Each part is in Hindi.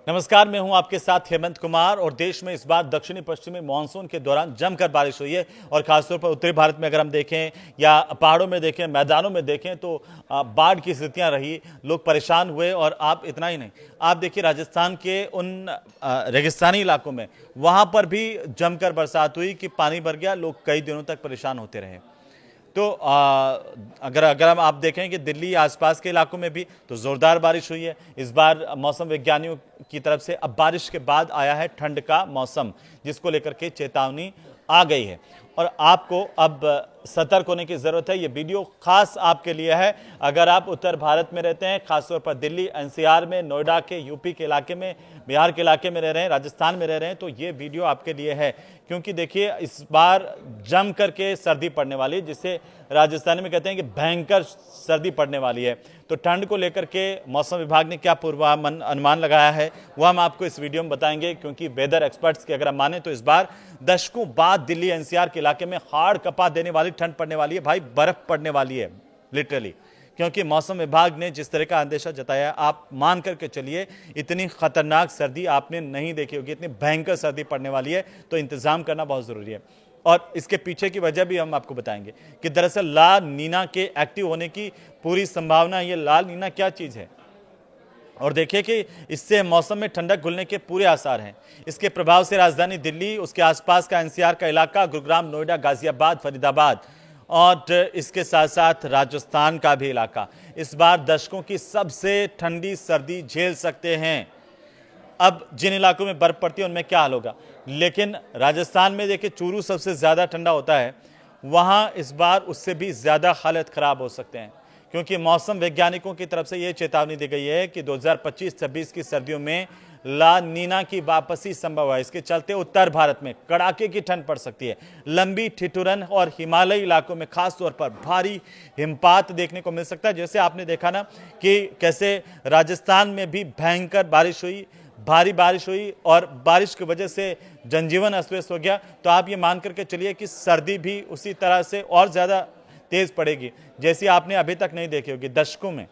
नमस्कार, मैं हूं आपके साथ हेमंत कुमार। और देश में इस बार दक्षिणी पश्चिमी मानसून के दौरान जमकर बारिश हुई है और खासतौर पर उत्तरी भारत में अगर हम देखें या पहाड़ों में देखें, मैदानों में देखें तो बाढ़ की स्थितियां रही, लोग परेशान हुए। और आप इतना ही नहीं, आप देखिए राजस्थान के उन रेगिस्तानी इलाकों में वहां पर भी जमकर बरसात हुई कि पानी भर गया, लोग कई दिनों तक परेशान होते रहे। तो अगर अगर हम आप देखें कि दिल्ली आसपास के इलाकों में भी तो जोरदार बारिश हुई है। इस बार मौसम वैज्ञानिकों की तरफ से अब बारिश के बाद आया है ठंड का मौसम, जिसको लेकर के चेतावनी आ गई है और आपको अब सतर्क होने की जरूरत है। ये वीडियो खास आपके लिए है अगर आप उत्तर भारत में रहते हैं, खासतौर पर दिल्ली एनसीआर में, नोएडा के, यूपी के इलाके में, बिहार के इलाके में रह रहे हैं, राजस्थान में रह रहे हैं, तो ये वीडियो आपके लिए है। क्योंकि देखिए इस बार जम करके सर्दी पड़ने वाली है, जिसे राजस्थान में कहते हैं कि भयंकर सर्दी पड़ने वाली है। तो ठंड को लेकर के मौसम विभाग ने क्या पूर्वानुमान लगाया है वह हम आपको इस वीडियो में बताएंगे। क्योंकि वेदर एक्सपर्ट्स के अगर हम माने तो इस बार दशकों बाद दिल्ली एनसीआर के इलाके में हाड़ कपा देने वाली ठंड पड़ने वाली है। भाई बर्फ पड़ने वाली है लिटरली, क्योंकि मौसम विभाग ने जिस तरह का अंदेशा जताया, आप मान करके चलिए इतनी खतरनाक सर्दी आपने नहीं देखी होगी, इतनी भयंकर सर्दी पड़ने वाली है। तो इंतजाम करना बहुत जरूरी है और इसके पीछे की वजह भी हम आपको बताएंगे कि दरअसल ला नीना के एक्टिव होने की पूरी संभावना है। ये ला नीना क्या चीज है और देखिए कि इससे मौसम में ठंडक घुलने के पूरे आसार हैं। इसके प्रभाव से राजधानी दिल्ली, उसके आसपास का एनसीआर का इलाका, गुरुग्राम, नोएडा, गाजियाबाद, फरीदाबाद और इसके साथ साथ राजस्थान का भी इलाका इस बार दशकों की सबसे ठंडी सर्दी झेल सकते हैं। अब जिन इलाकों में बर्फ पड़ती है उनमें क्या हाल होगा, लेकिन राजस्थान में देखिए चूरू सबसे ज्यादा ठंडा होता है, वहां इस बार उससे भी ज्यादा हालत खराब हो सकते हैं। क्योंकि मौसम वैज्ञानिकों की तरफ से यह चेतावनी दी गई है कि 2025-26 की सर्दियों में ला नीना की वापसी संभव है। इसके चलते उत्तर भारत में कड़ाके की ठंड पड़ सकती है। लंबी ठिठुरन और हिमालयी इलाकों में खास तौर पर भारी हिमपात देखने को मिल सकता है। जैसे आपने देखा ना कि कैसे राजस्थान में भी भयंकर बारिश हुई, भारी बारिश हुई और बारिश की वजह से जनजीवन अस्त व्यस्त हो गया। तो आप ये मान करके चलिए कि सर्दी भी उसी तरह से और ज्यादा तेज पड़ेगी जैसी आपने अभी तक नहीं देखी होगी दशकों में,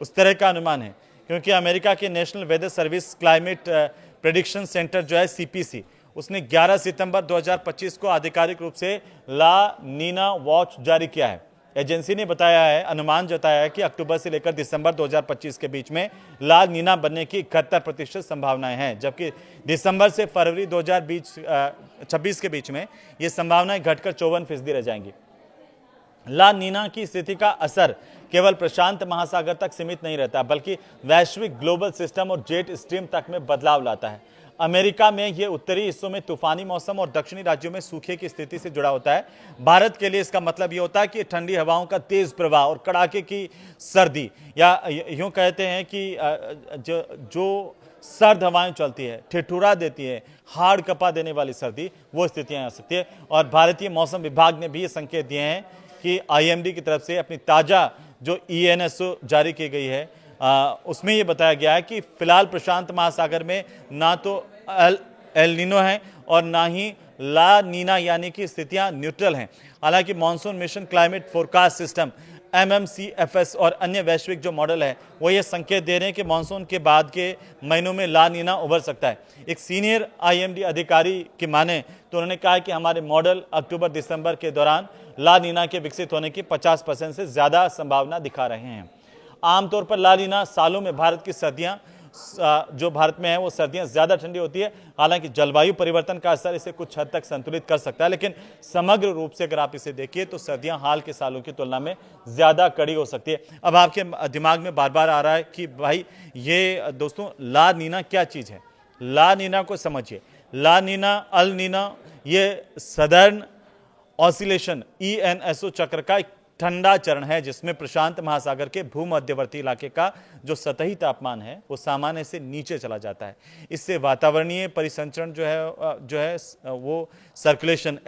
उस तरह का अनुमान है। क्योंकि अमेरिका के national weather service climate prediction centre जो है सीपीसी, उसने 11 सितंबर 2025 को आधिकारिक रूप से ला नीना वॉच जारी किया है। एजेंसी ने बताया है, अनुमान जताया है कि अक्टूबर से लेकर दिसंबर 2025 के बीच में ला नीना बनने की 71% संभावनाएं हैं, जबकि दिसंबर से फरवरी 2026 के बीच में ये संभावनाएं घटकर 54% रह जाएंगी। ला नीना की स्थिति का असर केवल प्रशांत महासागर तक सीमित नहीं रहता, बल्कि वैश्विक ग्लोबल सिस्टम और जेट स्ट्रीम तक में बदलाव लाता है। अमेरिका में यह उत्तरी हिस्सों में तूफानी मौसम और दक्षिणी राज्यों में सूखे की स्थिति से जुड़ा होता है। भारत के लिए इसका मतलब यह होता है कि ठंडी हवाओं का तेज प्रवाह और कड़ाके की सर्दी, या यूं कहते हैं कि जो सर्द हवाएं चलती है, ठिठुरा देती है, हाड़ कपा देने वाली सर्दी, वो स्थितियां आ सकती है। और भारतीय मौसम विभाग ने भी ये संकेत दिए हैं कि आईएमडी की तरफ से अपनी ताजा जो ईएनएसओ जारी की गई है उसमें यह बताया गया है कि फिलहाल प्रशांत महासागर में ना तो एल नीनो है और ना ही ला नीना यानी कि स्थितियां न्यूट्रल हैं। हालांकि monsoon mission climate forecast system MMCFS और अन्य वैश्विक जो मॉडल है वो ये संकेत दे रहे हैं कि मानसून के बाद के महीनों में ला नीना उभर सकता है। एक सीनियर आईएमडी अधिकारी की माने तो उन्होंने कहा कि हमारे मॉडल अक्टूबर-दिसंबर के दौरान ला नीना के विकसित होने की 50% से ज्यादा संभावना दिखा रहे हैं। आमतौर पर ला नीना सालों में भारत की सर्दियां जो भारत में है वो सर्दियां ज्यादा ठंडी होती है। हालांकि जलवायु परिवर्तन का असर इसे कुछ हद तक संतुलित कर सकता है, लेकिन समग्र रूप से अगर आप इसे देखिए तो सर्दियां हाल के सालों की तुलना में ज्यादा कड़ी हो सकती है। अब आपके दिमाग में बार बार आ रहा है कि भाई ये दोस्तों ला नीना क्या चीज है। ला नीना को समझिए। ला नीना, अल नीना, ये सदर्न ऑसिलेशन ईएनएसओ चक्र का एक ठंडा चरण है जिसमें प्रशांत महासागर के भूमध्यवर्ती इलाके का जो सतही तापमान है वो सामान्य से नीचे चला जाता है। इससे वातावरणीय परिसंचरण जो है वो सर्कुलेशन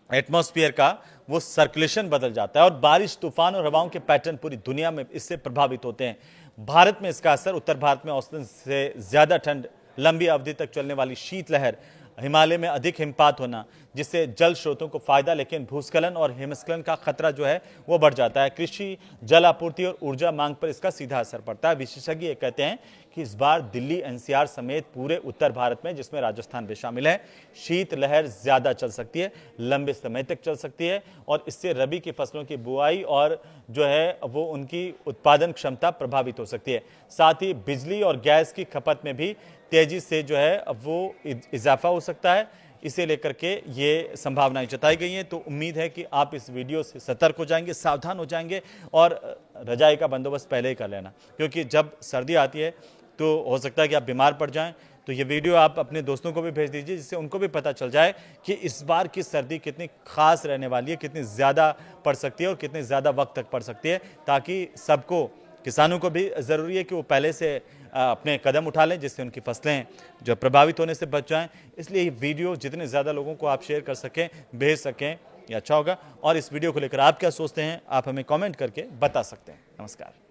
एटमॉस्फेयर का वो सर्कुलेशन बदल जाता है और बारिश, तूफान और हवाओं के पैटर्न पूरी दुनिया में इससे प्रभावित होते हैं। भारत में इसका असर उत्तर भारत में औसतन से ज्यादा ठंड, लंबी अवधि तक चलने वाली शीतलहर, हिमालय में अधिक हिमपात होना जिससे जल स्रोतों को फायदा, लेकिन भूस्खलन और हिमस्खलन का खतरा जो है वो बढ़ जाता है। कृषि, जल आपूर्ति और ऊर्जा मांग पर इसका सीधा असर पड़ता है। विशेषज्ञ ये कहते हैं कि इस बार दिल्ली एनसीआर समेत पूरे उत्तर भारत में, जिसमें राजस्थान भी शामिल है, शीतलहर ज्यादा चल सकती है, लंबे समय तक चल सकती है और इससे रबी की फसलों की बुआई और जो है वो उनकी उत्पादन क्षमता प्रभावित हो सकती है। साथ ही बिजली और गैस की खपत में भी तेजी से जो है वो इजाफा हो सकता है। इसे लेकर के ये संभावनाएं जताई गई हैं। तो उम्मीद है कि आप इस वीडियो से सतर्क हो जाएंगे, सावधान हो जाएंगे और रजाई का बंदोबस्त पहले ही कर लेना, क्योंकि जब सर्दी आती है तो हो सकता है कि आप बीमार पड़ जाएं। तो ये वीडियो आप अपने दोस्तों को भी भेज दीजिए, जिससे उनको भी पता चल जाए कि इस बार की सर्दी कितनी खास रहने वाली है, कितनी ज़्यादा पड़ सकती है और कितनी ज़्यादा वक्त तक पड़ सकती है, ताकि सबको, किसानों को भी ज़रूरी है कि वो पहले से अपने कदम उठा लें, जिससे उनकी फसलें जो प्रभावित होने से बच जाएं। इसलिए ये वीडियो जितने ज़्यादा लोगों को आप शेयर कर सकें, भेज सकें, ये अच्छा होगा। और इस वीडियो को लेकर आप क्या सोचते हैं, आप हमें कमेंट करके बता सकते हैं। नमस्कार।